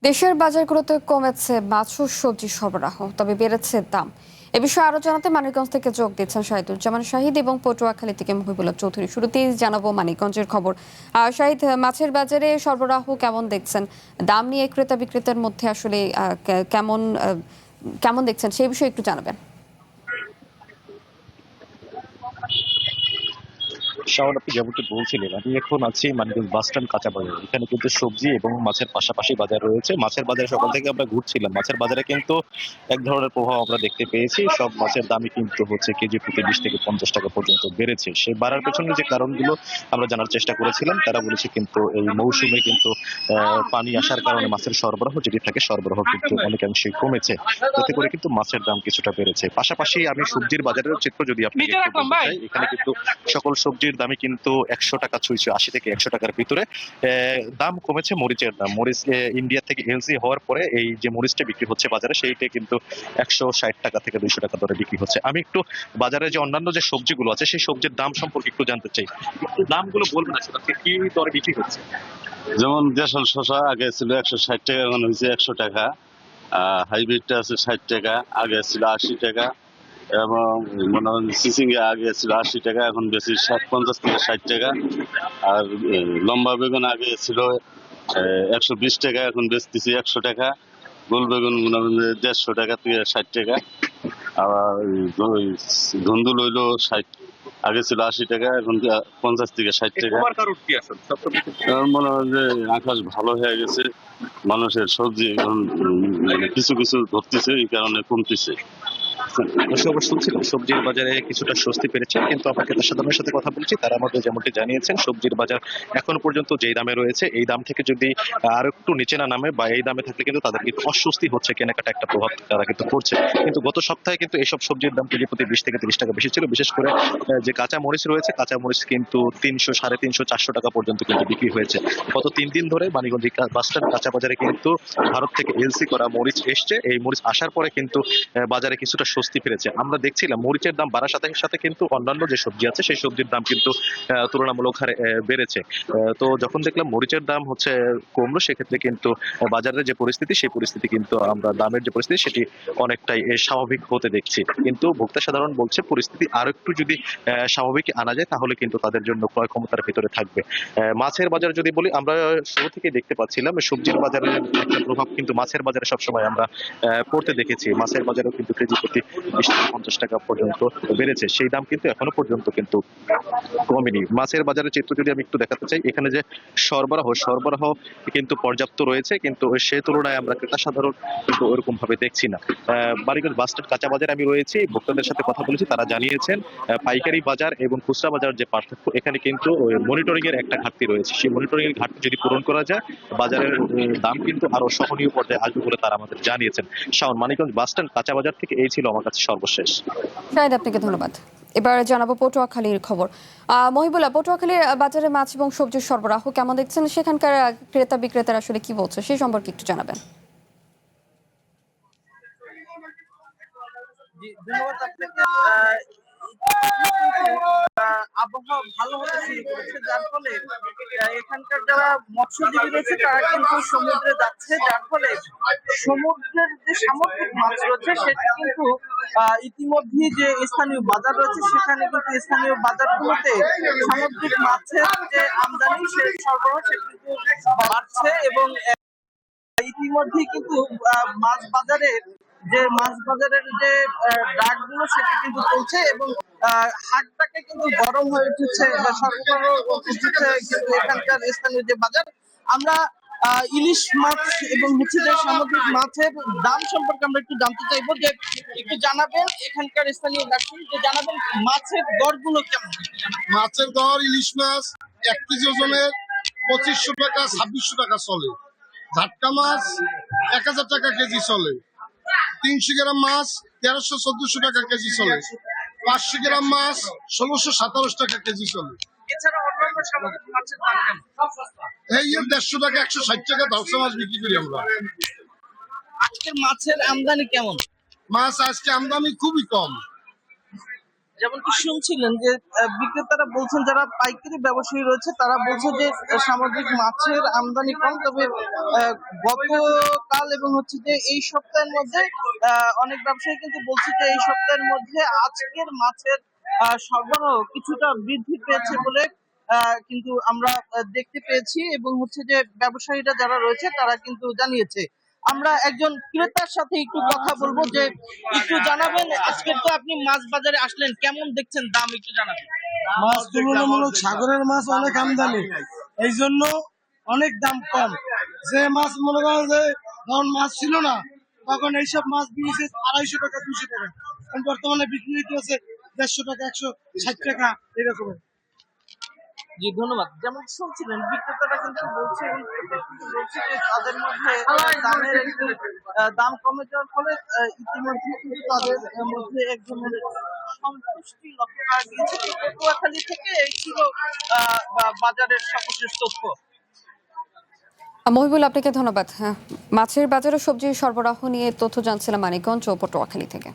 দেশের বাজারগুলোতে কমেছে মাছ ও সবজি সরবরাহ, তবে বেড়েছে দাম। এ বিষয়ে আরো জানাতে মানিকগঞ্জ থেকে যোগ দিচ্ছেন শাহিদুজ্জামান শাহিদ এবং পটুয়াখালী থেকে মহিবুল্লাহ চৌধুরী। শুরুতেই জানাবো মানিকগঞ্জের খবর। শাহিদ, মাছের বাজারে সরবরাহ কেমন দেখছেন? দাম নিয়ে ক্রেতা বিক্রেতার মধ্যে আসলে কেমন কেমন দেখছেন সেই বিষয়ে একটু জানাবেন। শাওন, আপনি যেমনটি বলছিলেন, আমি এখন আছি মানিকগঞ্জ বাস স্ট্যান্ড কাঁচা বাজার। এখানে কিন্তু সবজি এবং মাছের পাশাপাশি বাজার রয়েছে। মাছের বাজারে সকাল থেকে আমরা ঘুরছিলাম। মাছের বাজারে কিন্তু এক ধরনের প্রভাব আমরা দেখতে পেয়েছি। সব মাছের দামই কিন্তু হচ্ছে কেজি প্রতি 20 থেকে 50 টাকা পর্যন্ত বেড়েছে। সেই বাড়ার পেছনে যে কারণগুলো আমরা জানার চেষ্টা করেছিলাম, তারা বলেছে কিন্তু এই মৌসুমে কিন্তু পানি আসার কারণে মাছের সরবরাহ যেটি থাকে, সরবরাহ কিন্তু অনেকাংশেই কমেছে। এতে করে কিন্তু মাছের দাম কিছুটা বেড়েছে। পাশাপাশি আমি সবজির বাজারের চিত্র যদি আপনাকে একটু বলতে চাই, এখানে কিন্তু সকল সবজির দামই কিন্তু 100 টাকা ছুঁইছে, 80 থেকে 100 টাকার ভিতরে। দাম কমেছে মরিচের দাম। মরিচ ইন্ডিয়া থেকে এলসি হওয়ার পরে এই যে মরিচটা বিক্রি হচ্ছে বাজারে, সেইটা কিন্তু 160 টাকা থেকে 200 টাকা দরে বিক্রি হচ্ছে। আমি একটু বাজারে যে অন্যান্য যে সবজিগুলো আছে সেই সবজির দাম সম্পর্কে একটু জানতে চাই। একটু দামগুলো বলবেন আসলে আজকে কি দরে বিক্রি হচ্ছে? যেমন দেশাল শশা আগে ছিল 160 টাকা, এখন হয়েছে 100 টাকা। হাইব্রিডটা আছে 60 টাকা, আগে ছিল 80 টাকা। এবং মনে হয় সিসিঙ্গা আগে ছিল 80 টাকা, এখন বেশি 50 থেকে 60 টাকা। আর লম্বা বেগুন আগে ছিল 120 টাকা, এখন বেচতেছি 100 টাকা। গোল বেগুন মনে হয় 150 টাকা থেকে 60 টাকা। আবার ওই ধুন্দুল হইলো 60, আগে ছিল 80 টাকা, এখন 50 থেকে 60 টাকা। এখন মনে হয় যে আকাশ ভালো হয়ে গেছে, মানুষের সবজি এখন কিছু কিছু ধরতেছে, এই কারণে কমতেছে। অবশ্য শুনছিলাম সবজির বাজারে কিছুটা স্বস্তি পেরেছে, কিন্তু আমরা ক্রেতা সাধারণের সাথে কথা বলছি, তারা আমাদের যেমনটি জানিয়েছেন সবজির বাজার এখনো পর্যন্ত যেই দামে রয়েছে এই দাম থেকে যদি আর একটু নিচে না নামে বা এই দামে থাকলে কিন্তু তাদের কিন্তু অস্বস্তি হচ্ছে, কেনাকাটা একটা প্রভাব তারা কিন্তু পড়ছে। কিন্তু গত সপ্তাহে কিন্তু এইসব সবজির দাম কেজি প্রতি 20 থেকে 30 টাকা বেশি ছিল। বিশেষ করে যে কাঁচা মরিচ রয়েছে, কাঁচা মরিচ কিন্তু 300, 350, 400 টাকা পর্যন্ত কিন্তু বিক্রি হয়েছে। গত 3 দিন ধরে মানিকগঞ্জ বাস স্ট্যান্ড কাঁচা বাজারে কিন্তু ভারত থেকে এলসি করা মরিচ এসছে। এই মরিচ আসার পরে কিন্তু বাজারে কিছুটা স্বস্তি ফিরেছে। আমরা দেখছিলাম মরিচের দাম বাড়ার সাথে সাথে কিন্তু অন্যান্য যে সবজি আছে সেই সবজির দাম কিন্তু তুলনামূলক হারে বেড়েছে। তো যখন দেখলাম মরিচের দাম হচ্ছে কমলো, সেক্ষেত্রে কিন্তু বাজারের যে পরিস্থিতি সেই পরিস্থিতি কিন্তু আমরা দামের যে পরিস্থিতি সেটি অনেকটাই স্বাভাবিক হতে দেখছি। কিন্তু ভোক্তা সাধারণ বলছে পরিস্থিতি আরো একটু যদি স্বাভাবিক আনা যায় তাহলে কিন্তু তাদের জন্য ক্রয় ক্ষমতার ভিতরে থাকবে। মাছের বাজার যদি বলি, আমরা শুরু থেকে দেখতে পাচ্ছিলাম সবজির বাজারের একটা প্রভাব কিন্তু মাছের বাজারে সবসময় আমরা পড়তে দেখেছি। মাছের বাজারেও কিন্তু কেজি প্রতি 20 থেকে 50 টাকা পর্যন্ত বেড়েছে। সেই দাম কিন্তু এখনো পর্যন্ত কিন্তু কমেনি। মাছের বাজারের চিত্র যদি আমি একটু দেখাতে চাই, এখানে যে সরবরাহ কিন্তু পর্যাপ্ত রয়েছে, কিন্তু সে তুলনায় আমরা ক্রেতা সাধারণ কিন্তু ওরকম ভাবে দেখছি না। মানিকগঞ্জ বাস স্ট্যান্ড কাঁচা বাজারে আমি রয়েছি, ভোক্তাদের সাথে কথা বলেছি, তারা জানিয়েছেন পাইকারি বাজার এবং খুচরা বাজার যে পার্থক্য, এখানে কিন্তু মনিটরিং এর একটা ঘাটতি রয়েছে। সেই মনিটরিং এর ঘাটতি যদি পূরণ করা যায়, বাজারের দাম কিন্তু আরো সহনীয় পর্যায়ে আসবে বলে তারা আমাদের জানিয়েছেন। শাওন, মানিকগঞ্জ বাস স্ট্যান্ড কাঁচা বাজার থেকে এই ছিল আমার কাছে সর্বশেষ। শাহিদ, আপনাকে ধন্যবাদ। এবার জানাবো পটুয়াখালীর খবর। মহিবুল্লাহ, পটুয়াখালীর বাজারে মাছ এবং সবজির সরবরাহ কেমন দেখছেন? সেখানকার ক্রেতা বিক্রেতারা আসলে কি বলছে সেই সম্পর্কে একটু জানাবেন। ধন্যবাদ আপনাকে। আবহাওয়া ভালো হতে শুরু করেছে, যার ফলে এখানকার যারা মৎস্যজীবী রয়েছে তারা কিন্তু সমুদ্রে যাচ্ছে, যার ফলে সমুদ্রের যে সামুদ্রিক মাছ রয়েছে সেটা কিন্তু ইতিমধ্যে যে স্থানীয় বাজার রয়েছে সেখানে কিন্তু স্থানীয় বাজারগুলোতে সামুদ্রিক মাছের যে আমদানি সে সরবরাহ সে কিন্তু বাড়ছে। এবং ইতিমধ্যেই কিন্তু মাছ বাজারের যে ডাকগুলো সেটা কিন্তু চলছে এবং হাটটাকে কিন্তু গরম হয়ে উঠেছে, সরবরাহ উঠেছে কিন্তু এখানকার স্থানীয় যে বাজার। আমরা ইলিশ মাছ এবং হচ্ছে যে সামুদ্রিক মাছের দাম সম্পর্কে আমরা একটু জানতে চাইবো, যে একটু জানাবেন এখানকার স্থানীয় ব্যবসায়ী, যে জানাবেন মাছের দরগুলো কেমন। মাছের দর ইলিশ মাছ 1 কেজি ওজনের 2500 টাকা 2600 টাকা চলে। ঝাটকা মাছ 1000 টাকা কেজি চলে। 300 গ্রাম মাছ 1300-1400 টাকা কেজি চলে। 500 গ্রাম মাছ 1600-1700 টাকা কেজি চলে। এছাড়া অন্যান্য সামুদ্রিক মাছের দাম কেমন? এই 150 টাকা 160 টাকা ধাপসা মাছ বিক্রি করি আমরা। আজকের মাছের আমদানি কেমন? মাছ আজকে আমদানি খুবই কম। যেমনটি শুনছিলেন যে বিক্রেতারা বলছেন, যারা পাইকারি ব্যবসায়ী রয়েছে তারা বলছে যে সামুদ্রিক মাছের আমদানি কম, তবে গতকাল এবং হচ্ছে যে এই সপ্তাহের মধ্যে অনেক ব্যবসায়ী কিন্তু বলছে যে এই সপ্তাহের মধ্যে আজকের মাছের সরবরাহ কিছুটা বৃদ্ধি পেয়েছে বলে কিন্তু আমরা দেখতে পেয়েছি, এবং হচ্ছে যে ব্যবসায়ীরা যারা রয়েছে তারা কিন্তু জানিয়েছে। আমরা একজন ক্রেতার সাথে একটু কথা বলবো, যে একটু জানাবেন আজকে তো আপনি মাছ বাজারে আসলেন, কেমন দেখছেন দাম একটু জানাবেন। মাছ তুলনামূলক সাগরের মাছ অনেক আমদানি, এই জন্য অনেক দাম কম। যে মাছ মনে করেন যে যখন মাছ ছিল না তখন এইসব মাছ বিক্রি 250 টাকা 200 টাকা, এখন বর্তমানে বিক্রি হচ্ছে 150 টাকা 160 টাকা এরকম। জি ধন্যবাদ। যেমন শুনছিলেন বিক্রেতারা কিন্তু বলছে এবং ক্রেতারা কিন্তু বলছে যে তাদের মধ্যে দামের একটু দাম কমে যাওয়ার ফলে ইতিমধ্যে কিন্তু তাদের মধ্যে এক ধরনের সন্তুষ্টি লক্ষ্য করা গিয়েছে। পটুয়াখালী থেকে এই ছিল বাজারের সর্বশেষ তথ্য। মহিবুল, আপনাকে ধন্যবাদ। হ্যাঁ, মাছের বাজারে সবজি সরবরাহ নিয়ে তথ্য জানছিলাম মানিকগঞ্জ ও পটুয়াখালী থেকে।